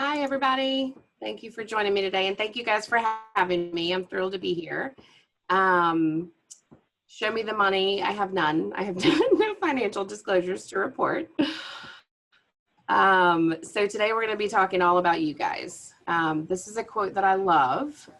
Hi, everybody. Thank you for joining me today, and thank you guys for having me. I'm thrilled to be here. Show me the money. I have none. I have no financial disclosures to report. So today we're going to be talking all about you guys. This is a quote that I love.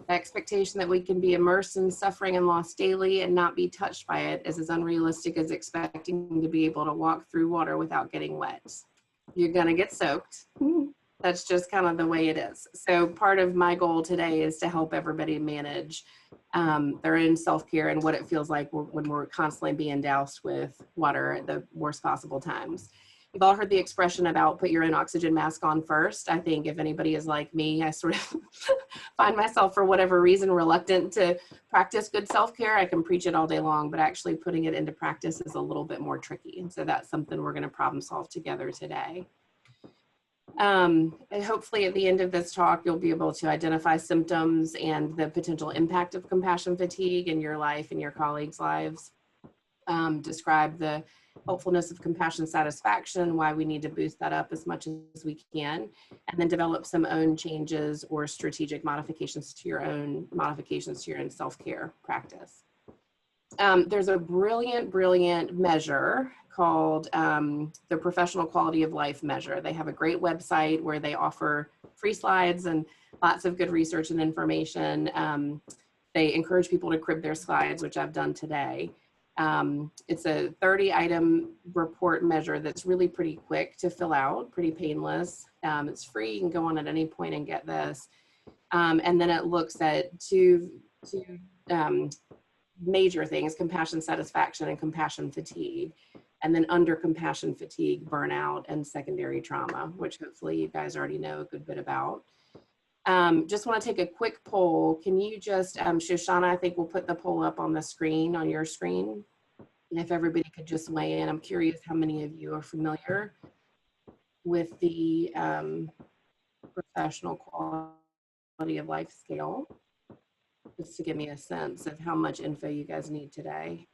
The expectation that we can be immersed in suffering and loss daily and not be touched by it is as unrealistic as expecting to be able to walk through water without getting wet. You're going to get soaked. That's just kind of the way it is. So part of my goal today is to help everybody manage their own self-care and what it feels like when we're constantly being doused with water at the worst possible times. You've all heard the expression about put your own oxygen mask on first. I think if anybody is like me, I sort of find myself for whatever reason reluctant to practice good self-care. I can preach it all day long, but actually putting it into practice is a little bit more tricky. And so that's something we're going to problem solve together today. And hopefully at the end of this talk, you'll be able to identify symptoms and the potential impact of compassion fatigue in your life and your colleagues' lives. Describe the helpfulness of compassion satisfaction, why we need to boost that up as much as we can, and then develop some own changes or strategic modifications to your own self-care practice. There's a brilliant measure called the Professional Quality of Life Measure. They have a great website where they offer free slides and lots of good research and information. They encourage people to crib their slides, which I've done today. It's a 30-item report measure that's really pretty quick to fill out, pretty painless. It's free. You can go on at any point and get this. And then it looks at two major things: compassion satisfaction and compassion fatigue. And then under compassion fatigue, burnout and secondary trauma, which hopefully you guys already know a good bit about. Just want to take a quick poll. Can you just, Shoshana, I think we'll put the poll up on the screen, on your screen. And if everybody could just weigh in, I'm curious how many of you are familiar with the Professional Quality of Life Scale, just to give me a sense of how much info you guys need today.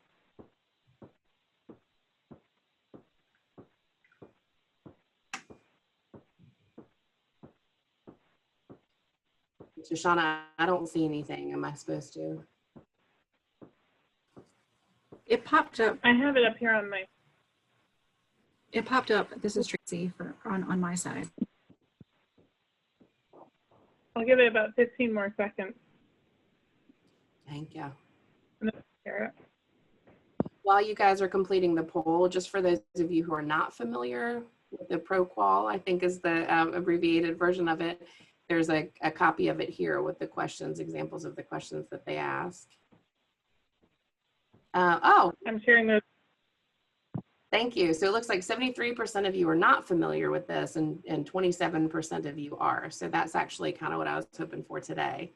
Shoshana, I don't see anything. Am I supposed to? It popped up. I have it up here on my. It popped up. This is Tracy on my side. I'll give it about 15 more seconds. Thank you. Share it. While you guys are completing the poll, just for those of you who are not familiar with the ProQual, I think is the abbreviated version of it. There's a copy of it here with the questions, examples of the questions that they ask. Oh, I'm sharing those. thank you. So it looks like 73% of you are not familiar with this and 27% of you are. So that's actually kind of what I was hoping for today.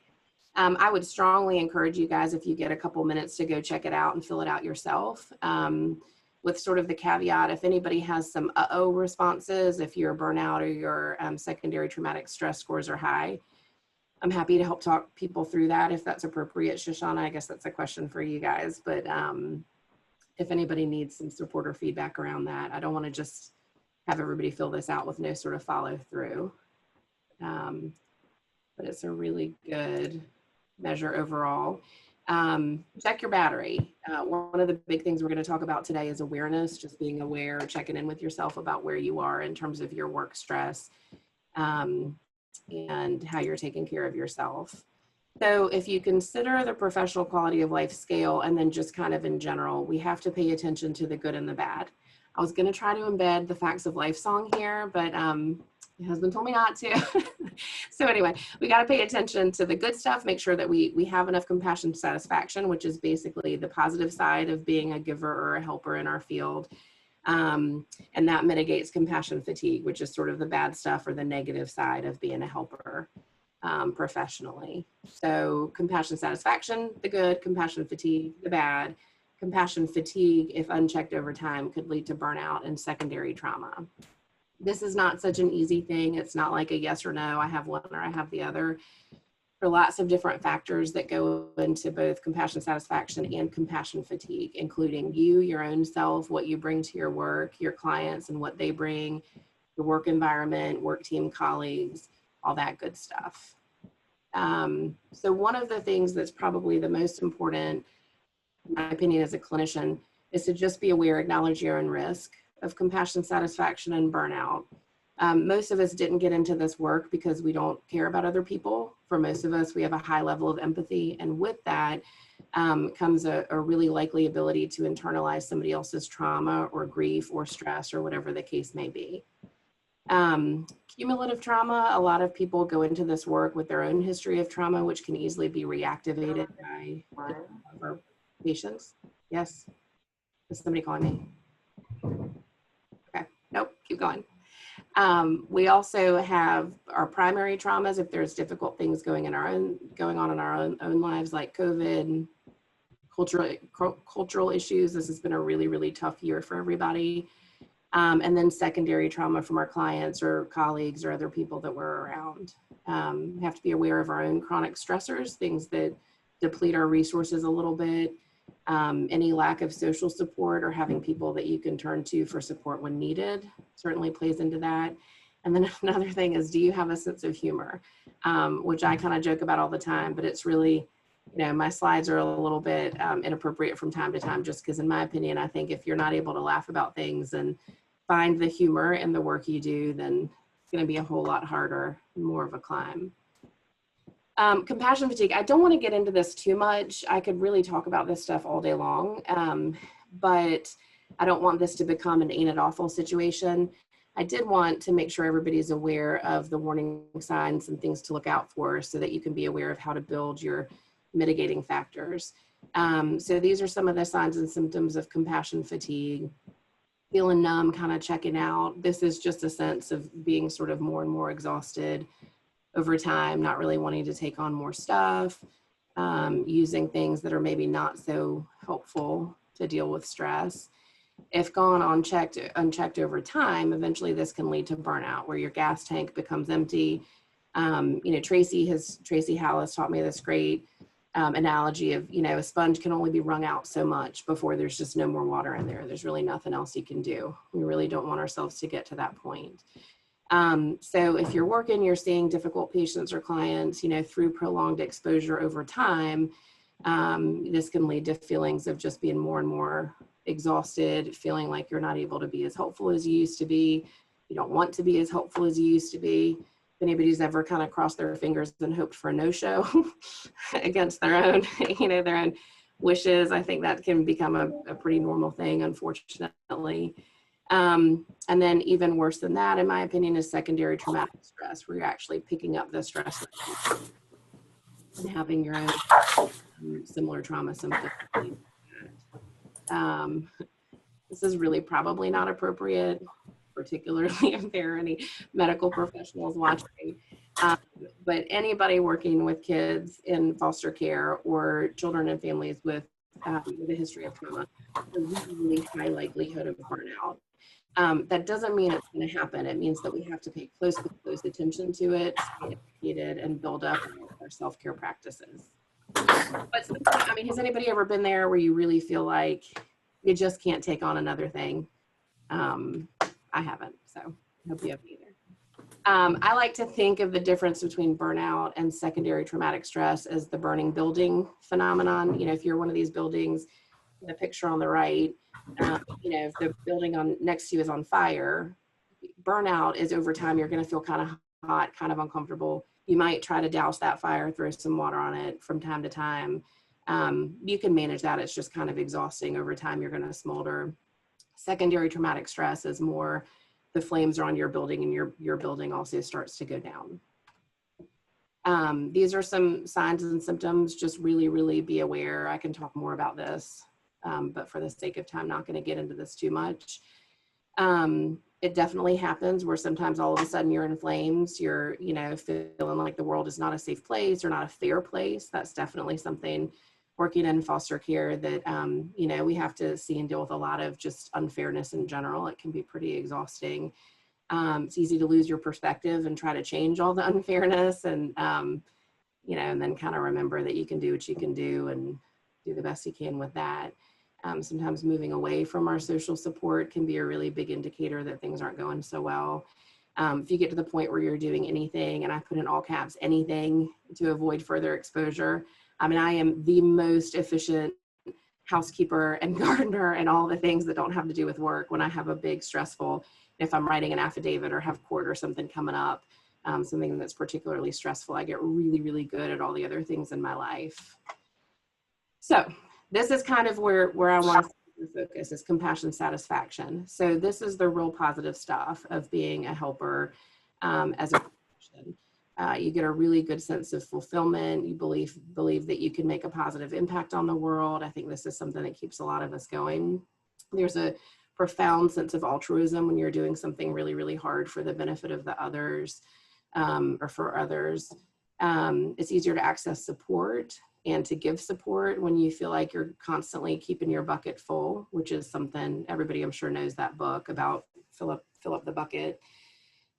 I would strongly encourage you guys, if you get a couple minutes, to go check it out and fill it out yourself. With sort of the caveat, if anybody has some uh-oh responses, if your burnout or your secondary traumatic stress scores are high, I'm happy to help talk people through that if that's appropriate. Shoshana, I guess that's a question for you guys, but if anybody needs some support or feedback around that, I don't want to just have everybody fill this out with no sort of follow through. But it's a really good measure overall. Check your battery. One of the big things we're going to talk about today is awareness, just being aware, checking in with yourself about where you are in terms of your work stress and how you're taking care of yourself. So if you consider the Professional Quality of Life Scale, and then just kind of in general, we have to pay attention to the good and the bad. I was going to try to embed the Facts of Life song here, but my husband told me not to. So anyway, we got to pay attention to the good stuff, make sure that we have enough compassion satisfaction, which is basically the positive side of being a giver or a helper in our field. And that mitigates compassion fatigue, which is sort of the bad stuff or the negative side of being a helper professionally. So compassion satisfaction, the good; compassion fatigue, the bad. Compassion fatigue, if unchecked over time, could lead to burnout and secondary trauma. This is not such an easy thing. It's not like a yes or no, I have one or I have the other. There are lots of different factors that go into both compassion satisfaction and compassion fatigue, including you, your own self, what you bring to your work, your clients and what they bring, your work environment, work team, colleagues, all that good stuff. So one of the things that's probably the most important, in my opinion, as a clinician, is to just be aware, acknowledge your own risk of compassion, satisfaction, and burnout. Most of us didn't get into this work because we don't care about other people. For most of us, we have a high level of empathy. And with that comes a really likely ability to internalize somebody else's trauma or grief or stress or whatever the case may be. Cumulative trauma, a lot of people go into this work with their own history of trauma, which can easily be reactivated by our patients. Yes? Is somebody calling me? Okay, nope, keep going. We also have our primary traumas if there's difficult things going on in our own lives, like COVID, cultural issues. This has been a really, really tough year for everybody. And then secondary trauma from our clients or colleagues or other people that we're around. We have to be aware of our own chronic stressors, things that deplete our resources a little bit. Any lack of social support or having people that you can turn to for support when needed certainly plays into that. And then another thing is, do you have a sense of humor? Which I kind of joke about all the time, but it's really, you know, my slides are a little bit inappropriate from time to time, just because in my opinion, I think if you're not able to laugh about things and find the humor in the work you do, then it's going to be a whole lot harder, more of a climb. Compassion fatigue. I don't want to get into this too much. I could really talk about this stuff all day long, but I don't want this to become an ain't it awful situation. I did want to make sure everybody's aware of the warning signs and things to look out for so that you can be aware of how to build your mitigating factors. So these are some of the signs and symptoms of compassion fatigue. Feeling numb, kind of checking out. This is just a sense of being sort of more and more exhausted over time, not really wanting to take on more stuff, using things that are maybe not so helpful to deal with stress. If gone unchecked over time, eventually this can lead to burnout where your gas tank becomes empty. You know, Tracy Howell has taught me this great analogy of, you know, a sponge can only be wrung out so much before there's just no more water in there. There's really nothing else you can do. We really don't want ourselves to get to that point. So if you're working, you're seeing difficult patients or clients, you know, through prolonged exposure over time, this can lead to feelings of just being more and more exhausted, feeling like you're not able to be as helpful as you used to be. You don't want to be as helpful as you used to be. If anybody's ever kind of crossed their fingers and hoped for a no-show against their own, you know, their own wishes, I think that can become a pretty normal thing, unfortunately. And then even worse than that, in my opinion, is secondary traumatic stress, where you're actually picking up the stress and having your own similar trauma symptoms. This is really probably not appropriate, particularly if there are any medical professionals watching. But anybody working with kids in foster care or children and families with a history of trauma, there's a really high likelihood of burnout. That doesn't mean it's going to happen. It means that we have to pay close attention to it, stay educated, and build up our self-care practices. But I mean, has anybody ever been there where you really feel like you just can't take on another thing? I haven't, so I hope you haven't either. I like to think of the difference between burnout and secondary traumatic stress as the burning building phenomenon. You know, if you're one of these buildings, the picture on the right, you know, if the building next to you is on fire, burnout is over time, you're going to feel kind of hot, kind of uncomfortable. You might try to douse that fire, throw some water on it from time to time. You can manage that. It's just kind of exhausting. Over time, you're going to smolder. Secondary traumatic stress is more the flames are on your building and your building also starts to go down. These are some signs and symptoms. Just really, really be aware. I can talk more about this, but for the sake of time, not going to get into this too much. It definitely happens where sometimes all of a sudden you're in flames. You're, you know, feeling like the world is not a safe place or not a fair place. That's definitely something working in foster care that, you know, we have to see and deal with a lot of just unfairness in general. It can be pretty exhausting. It's easy to lose your perspective and try to change all the unfairness and, you know, and then kind of remember that you can do what you can do and do the best you can with that. Sometimes moving away from our social support can be a really big indicator that things aren't going so well. If you get to the point where you're doing anything, and I put in all caps, anything to avoid further exposure. I mean, I am the most efficient housekeeper and gardener and all the things that don't have to do with work when I have a big stressful, if I'm writing an affidavit or have court or something coming up, something that's particularly stressful, I get really, really good at all the other things in my life. So this is kind of where I want to focus is compassion satisfaction. So this is the real positive stuff of being a helper as a profession. You get a really good sense of fulfillment. You believe that you can make a positive impact on the world. I think this is something that keeps a lot of us going. There's a profound sense of altruism when you're doing something really, really hard for the benefit of the others or for others. It's easier to access support and to give support when you feel like you're constantly keeping your bucket full, which is something everybody I'm sure knows that book about fill up the bucket.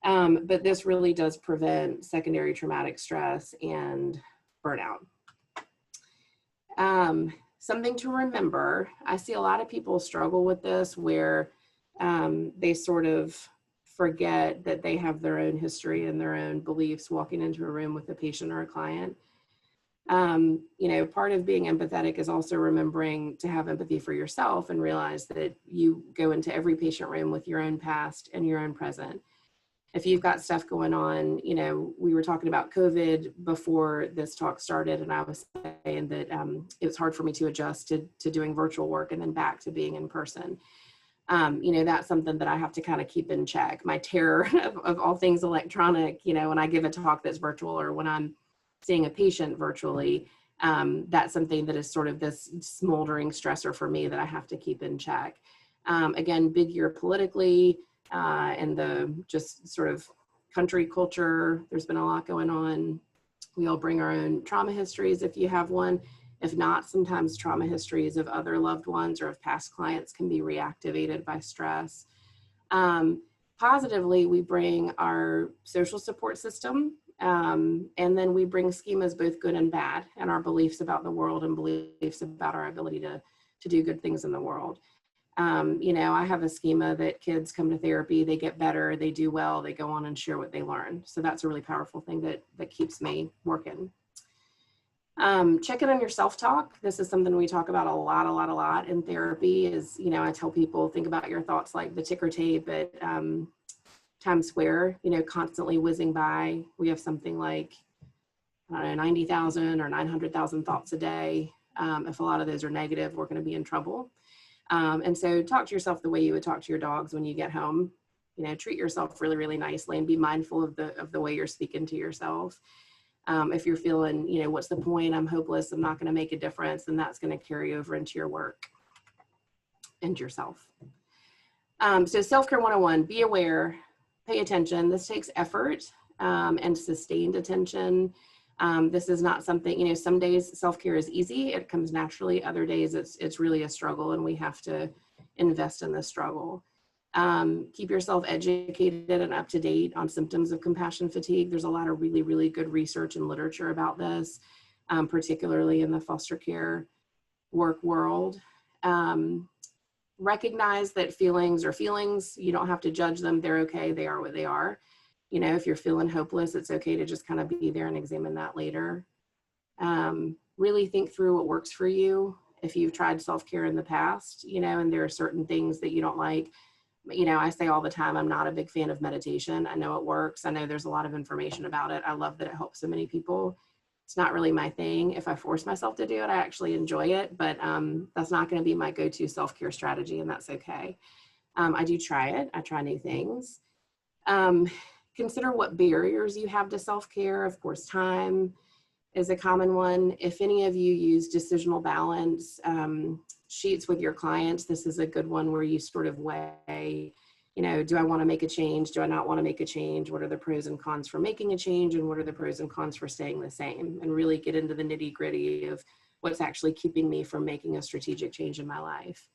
But this really does prevent secondary traumatic stress and burnout. Something to remember, I see a lot of people struggle with this where they sort of forget that they have their own history and their own beliefs walking into a room with a patient or a client. You know, part of being empathetic is also remembering to have empathy for yourself and realize that you go into every patient room with your own past and your own present. If you've got stuff going on, you know, we were talking about COVID before this talk started, and I was saying that it was hard for me to adjust to doing virtual work and then back to being in person. You know, that's something that I have to kind of keep in check. My terror of all things electronic, you know, when I give a talk that's virtual or when I'm seeing a patient virtually, that's something that is sort of this smoldering stressor for me that I have to keep in check. Again, big year politically, and the just sort of country culture, there's been a lot going on. We all bring our own trauma histories if you have one. If not, sometimes trauma histories of other loved ones or of past clients can be reactivated by stress. Positively, we bring our social support system, and then we bring schemas both good and bad, and our beliefs about the world and beliefs about our ability to do good things in the world. You know, I have a schema that kids come to therapy, they get better, they do well, they go on and share what they learn. So that's a really powerful thing that keeps me working. Check in on your self-talk. This is something we talk about a lot in therapy is, you know, I tell people, think about your thoughts like the ticker tape at Times Square, you know, constantly whizzing by. We have something like, I don't know, 90,000 or 900,000 thoughts a day. If a lot of those are negative, we're going to be in trouble. And so talk to yourself the way you would talk to your dogs when you get home. You know, treat yourself really, really nicely and be mindful of the way you're speaking to yourself. If you're feeling, you know, what's the point? I'm hopeless. I'm not going to make a difference. And that's going to carry over into your work and yourself. So self-care 101, be aware, pay attention. This takes effort and sustained attention. This is not something, you know, some days self-care is easy. It comes naturally. Other days it's really a struggle and we have to invest in the struggle. Keep yourself educated and up to date on symptoms of compassion fatigue. There's a lot of really, really good research and literature about this, particularly in the foster care work world. Recognize that feelings are feelings. You don't have to judge them. They're okay. They are what they are. You know, if you're feeling hopeless, it's okay to just kind of be there and examine that later. Really think through what works for you. If you've tried self-care in the past, you know, and there are certain things that you don't like, you know, I say all the time, I'm not a big fan of meditation. I know it works. I know there's a lot of information about it. I love that it helps so many people. It's not really my thing. If I force myself to do it, I actually enjoy it, but that's not going to be my go-to self-care strategy, and that's okay. I do try it. I try new things. Consider what barriers you have to self-care. Of course, time is a common one. If any of you use decisional balance sheets with your clients, this is a good one where you sort of weigh, you know, do I want to make a change? Do I not want to make a change? What are the pros and cons for making a change? And what are the pros and cons for staying the same? And really get into the nitty gritty of what's actually keeping me from making a strategic change in my life.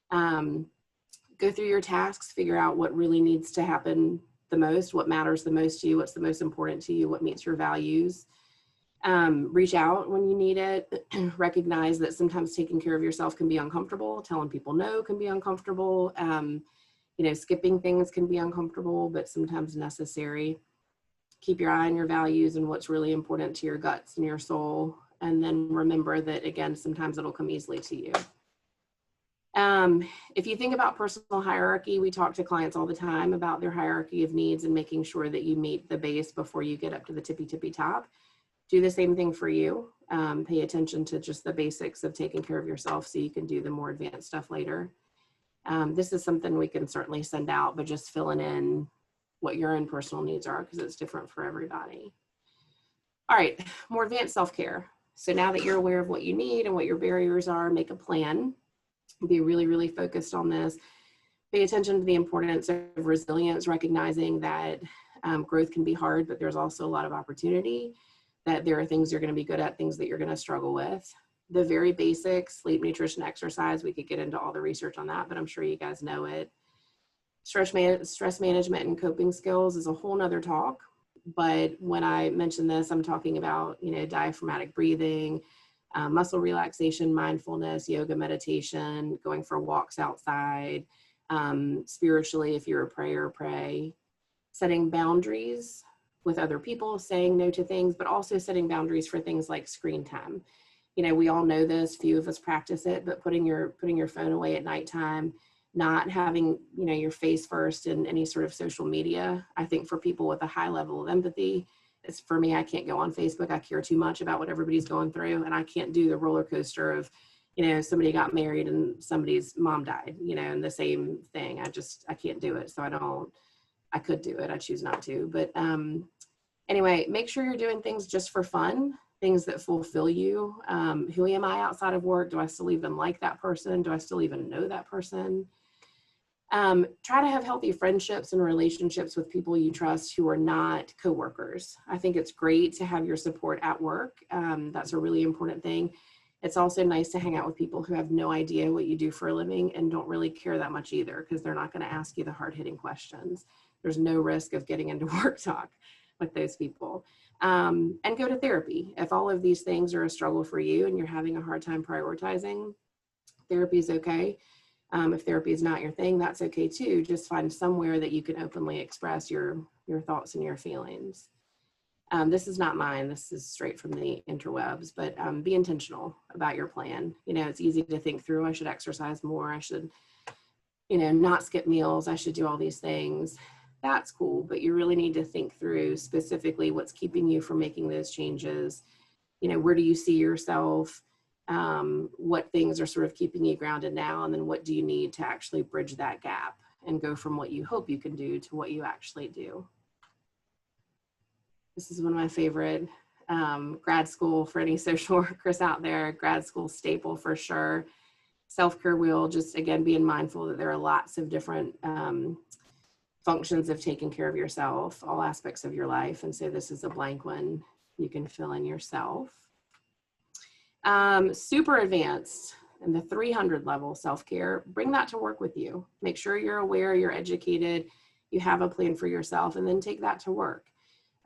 Go through your tasks, figure out what really needs to happen the most, what matters the most to you, what's the most important to you, what meets your values. Reach out when you need it. Recognize that sometimes taking care of yourself can be uncomfortable. Telling people no can be uncomfortable. You know, skipping things can be uncomfortable, but sometimes necessary. Keep your eye on your values and what's really important to your guts and your soul. And then remember that, again, sometimes it'll come easily to you. If you think about personal hierarchy, we talk to clients all the time about their hierarchy of needs and making sure that you meet the base before you get up to the tippy top. Do the same thing for you. Pay attention to just the basics of taking care of yourself so you can do the more advanced stuff later. This is something we can certainly send out, but just filling in what your own personal needs are because it's different for everybody. All right, more advanced self-care. So now that you're aware of what you need and what your barriers are, make a plan. Be really, really focused on this. Pay attention to the importance of resilience, recognizing that growth can be hard, but there's also a lot of opportunity, that there are things you're going to be good at, things that you're going to struggle with. The very basics, sleep, nutrition, exercise, we could get into all the research on that, but I'm sure you guys know it. Stress management and coping skills is a whole nother talk. But when I mention this, I'm talking about, you know, diaphragmatic breathing, muscle relaxation, mindfulness, yoga, meditation, going for walks outside, spiritually, if you're a prayer, pray, setting boundaries with other people, saying no to things, but also setting boundaries for things like screen time. You know, we all know this, few of us practice it, but putting your phone away at nighttime, not having, you know, your face first in any sort of social media. I think for people with a high level of empathy, it's for me, I can't go on Facebook. I care too much about what everybody's going through, and I can't do the roller coaster of, you know, somebody got married and somebody's mom died, you know, and the same thing. I can't do it. So I could do it. I choose not to. But anyway, make sure you're doing things just for fun, things that fulfill you. Who am I outside of work? Do I still even like that person? Do I still even know that person? Try to have healthy friendships and relationships with people you trust who are not coworkers. I think it's great to have your support at work. That's a really important thing. It's also nice to hang out with people who have no idea what you do for a living and don't really care that much either, because they're not going to ask you the hard-hitting questions. There's no risk of getting into work talk with those people. And go to therapy. If all of these things are a struggle for you and you're having a hard time prioritizing, therapy is okay. If therapy is not your thing, that's okay too. Just find somewhere that you can openly express your thoughts and your feelings. This is not mine. This is straight from the interwebs, but be intentional about your plan. You know, it's easy to think through, I should exercise more. I should, you know, not skip meals. I should do all these things. That's cool, but you really need to think through specifically what's keeping you from making those changes. You know, where do you see yourself? What things are sort of keeping you grounded now, and then what do you need to actually bridge that gap and go from what you hope you can do to what you actually do. This is one of my favorite grad school, for any social workers out there, grad school staple for sure. Self-care wheel, just again, being mindful that there are lots of different functions of taking care of yourself, all aspects of your life. And so this is a blank one you can fill in yourself. Super advanced and the 300 level self-care, bring that to work with you. Make sure you're aware, you're educated, you have a plan for yourself, and then take that to work.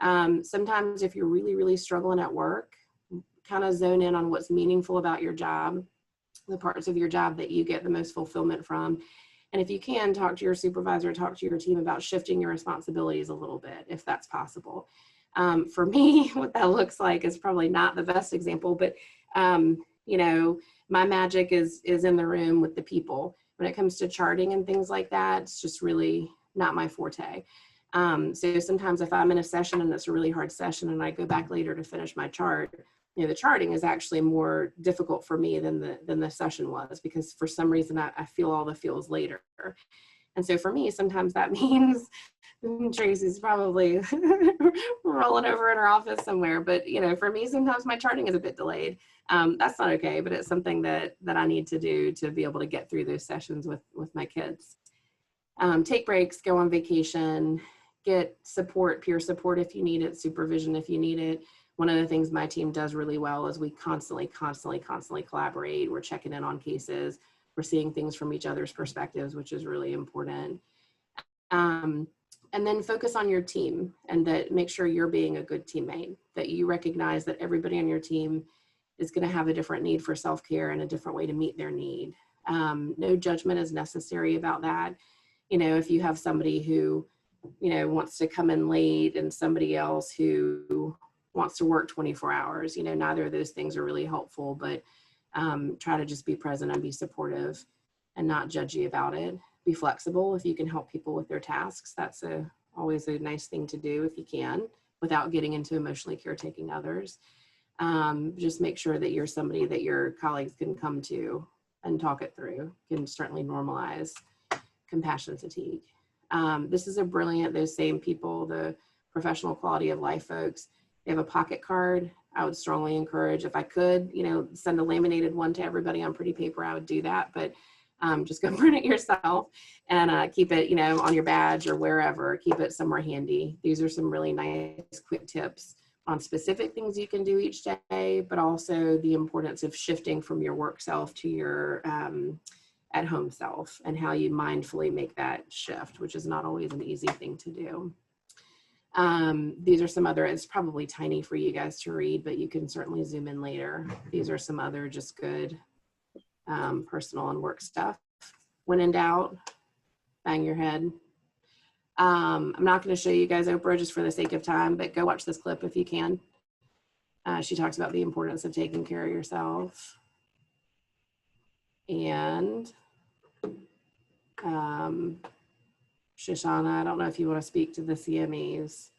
Sometimes if you're really, really struggling at work, kind of zone in on what's meaningful about your job, the parts of your job that you get the most fulfillment from. And if you can, talk to your supervisor, talk to your team about shifting your responsibilities a little bit, if that's possible. For me, what that looks like is probably not the best example, but you know, my magic is in the room with the people. When it comes to charting and things like that, it's just really not my forte. So sometimes if I'm in a session and it's a really hard session and I go back later to finish my chart, you know, the charting is actually more difficult for me than the session was, because for some reason I feel all the feels later. And so for me, sometimes that means Tracy's probably rolling over in her office somewhere, but you know, for me, sometimes my charting is a bit delayed. That's not okay, but it's something that I need to do to be able to get through those sessions with my kids. Take breaks, go on vacation, get support, peer support if you need it, supervision if you need it. One of the things my team does really well is we constantly collaborate. We're checking in on cases. We're seeing things from each other's perspectives, which is really important. And then focus on your team, and that make sure you're being a good teammate, that you recognize that everybody on your team is going to have a different need for self-care and a different way to meet their need. No judgment is necessary about that. You know, if you have somebody who, you know, wants to come in late and somebody else who wants to work 24 hours, you know, neither of those things are really helpful, but try to just be present and be supportive and not judgy about it. Be flexible if you can help people with their tasks. That's always a nice thing to do if you can, without getting into emotionally caretaking others. Just make sure that you're somebody that your colleagues can come to and talk it through. Can certainly normalize compassion fatigue. This is a brilliant, those same people, the professional quality of life folks, they have a pocket card. I would strongly encourage, if I could, you know, send a laminated one to everybody on pretty paper, I would do that. But just go print it yourself and keep it, you know, on your badge or wherever. Keep it somewhere handy. These are some really nice quick tips on specific things you can do each day, but also the importance of shifting from your work self to your at-home self, and how you mindfully make that shift, which is not always an easy thing to do. These are some other, it's probably tiny for you guys to read, but you can certainly zoom in later. These are some other just good personal and work stuff. When in doubt, bang your head. I'm not going to show you guys Oprah just for the sake of time, but go watch this clip if you can. She talks about the importance of taking care of yourself. And Shoshana, I don't know if you want to speak to the CMEs.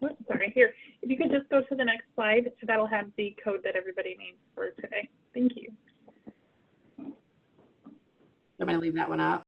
Oh, sorry, here. If you could just go to the next slide, that'll have the code that everybody needs for today. Thank you. I'm going to leave that one up.